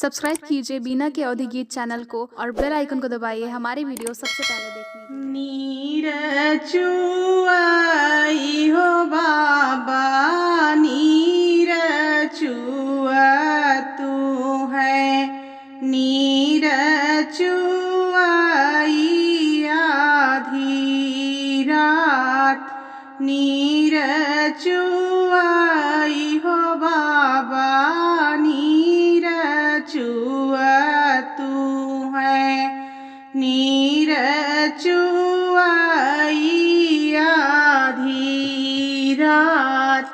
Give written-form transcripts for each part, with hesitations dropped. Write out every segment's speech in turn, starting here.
Subscribe कीजिए बीना के अवधि गीत चैनल को और बेल आइकन को दबाइए हमारी वीडियो सबसे पहले देखने के लिए। नीर चुआई हो बाबा नीर चुआ तू है नीर चुआई आधी रात नीर चुआई हो बाबा नीर चुआ तू है नीर चुआई आधी रात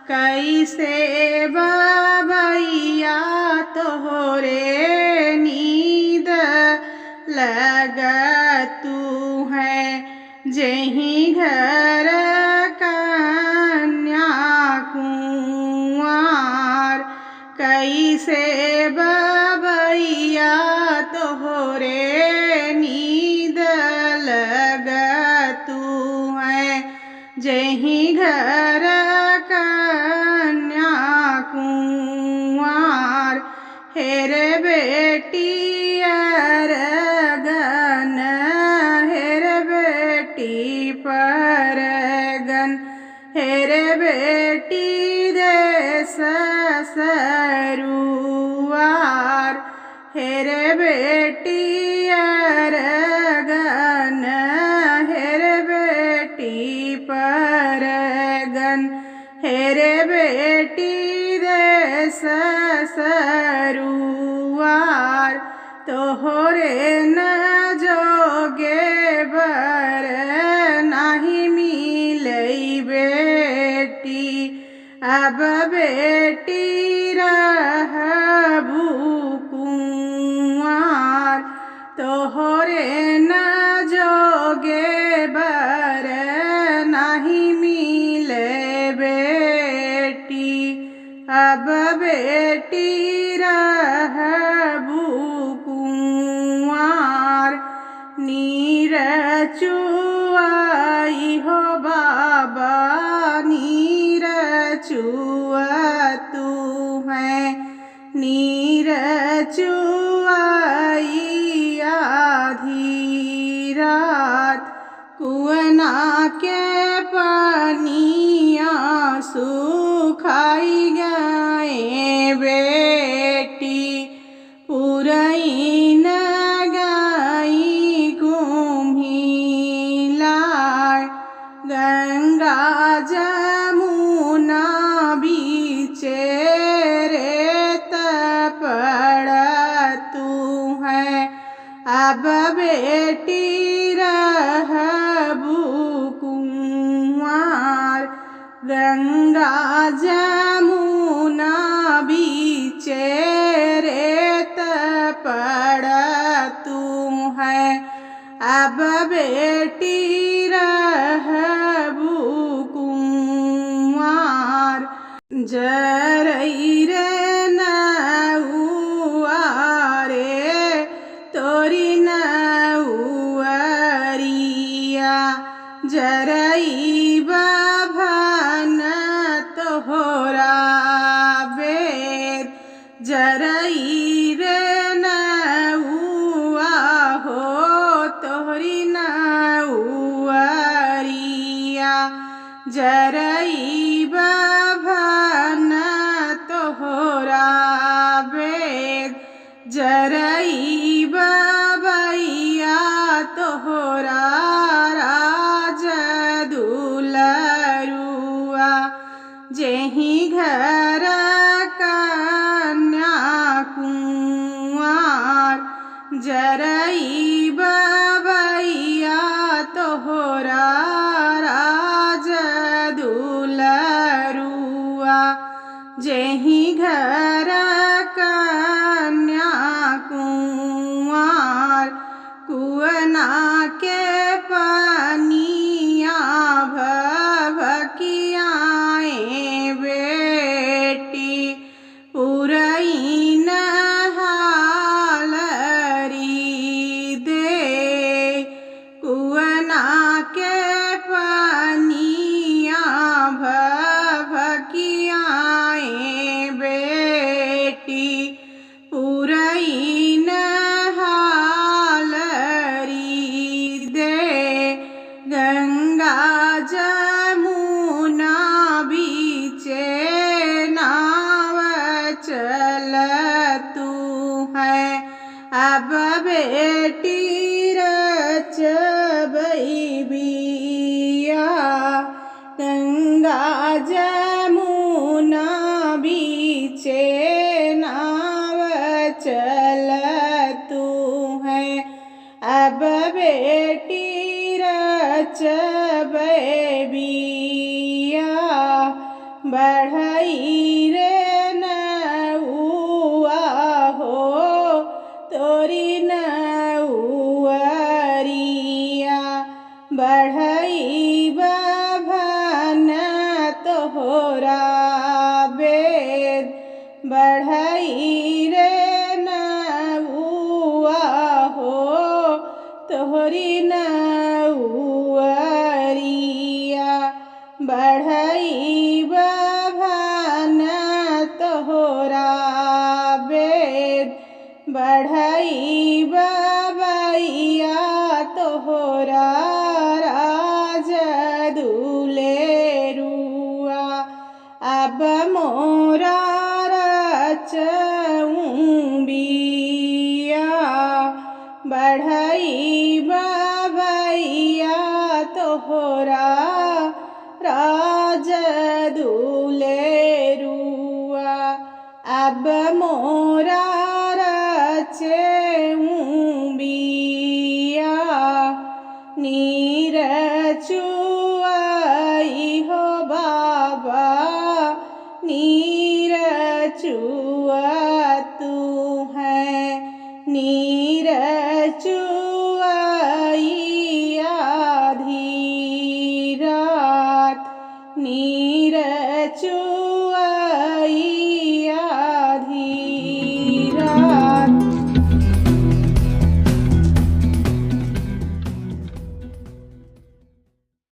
कैसे बबैया तोहरे नींद लगतू है जहीं घर कन्या कुंवार कैसे बबैया तोहरे नींद लगतू है जहीं घर कन्या कुंवार हेर बेटी अरगन हेर बेटी परगन हेर बेटी देश सरुआर हेर बेटी अरगन हेर बेटी परगन हेर बेटी देश सरुआर तोहरे न जोगे बर नाही मिलई बेटी अब बेटी रहबू कुंवार तोहरे न जोगे बर नाही मिले बेटी अब बेटी रहबू कुंवार नीर चुआई हो बाबा नीर चुआ तू है नीर चुआई आधी रात कुआना के पानिया सुखाई गए बेटी पुरई न गई कुम्हिलाय गंगा जमुना बीचे रेत पड़तू है अब बेटी रहबू कुंवार गंगा जमुना बीचे रेत पड़तू है अब बेटी रहबू कुंवार जरई रे नउआ रे तोरी नउअरिया जरई बभन तोहरा बेर जरई रे नउआ हो तोहरी नउअरिया जरई बभन तोहरा बेर जरई बबैया तोहरा राज दुलरुआ जहीं घर कन्या कुंवार जरई बबैया तोहरा राज दुलरुआ जहीं घर कन्या कुंवार कुआना के पानिया भभकियाए बेटी पुरई न हालरी है अब बेटी रचबई बिया गंगा जमुना बीचे नाव चलतू है अब बेटी रचबई बिया बढ़ई रे नौआ हो तोरी नौअरिया बढ़ई बभन तोहरा बेद बढ़ई रे नौआ हो तोहरी नौअरिया बढ़ई बभन तोहरा बेद बढ़ई बबैया तोहरा राज दुलेरुआ अब मोरा रचऊं बिया बढ़ई बबैया तोहरा राज दुलेरुआ अब मोरा रचे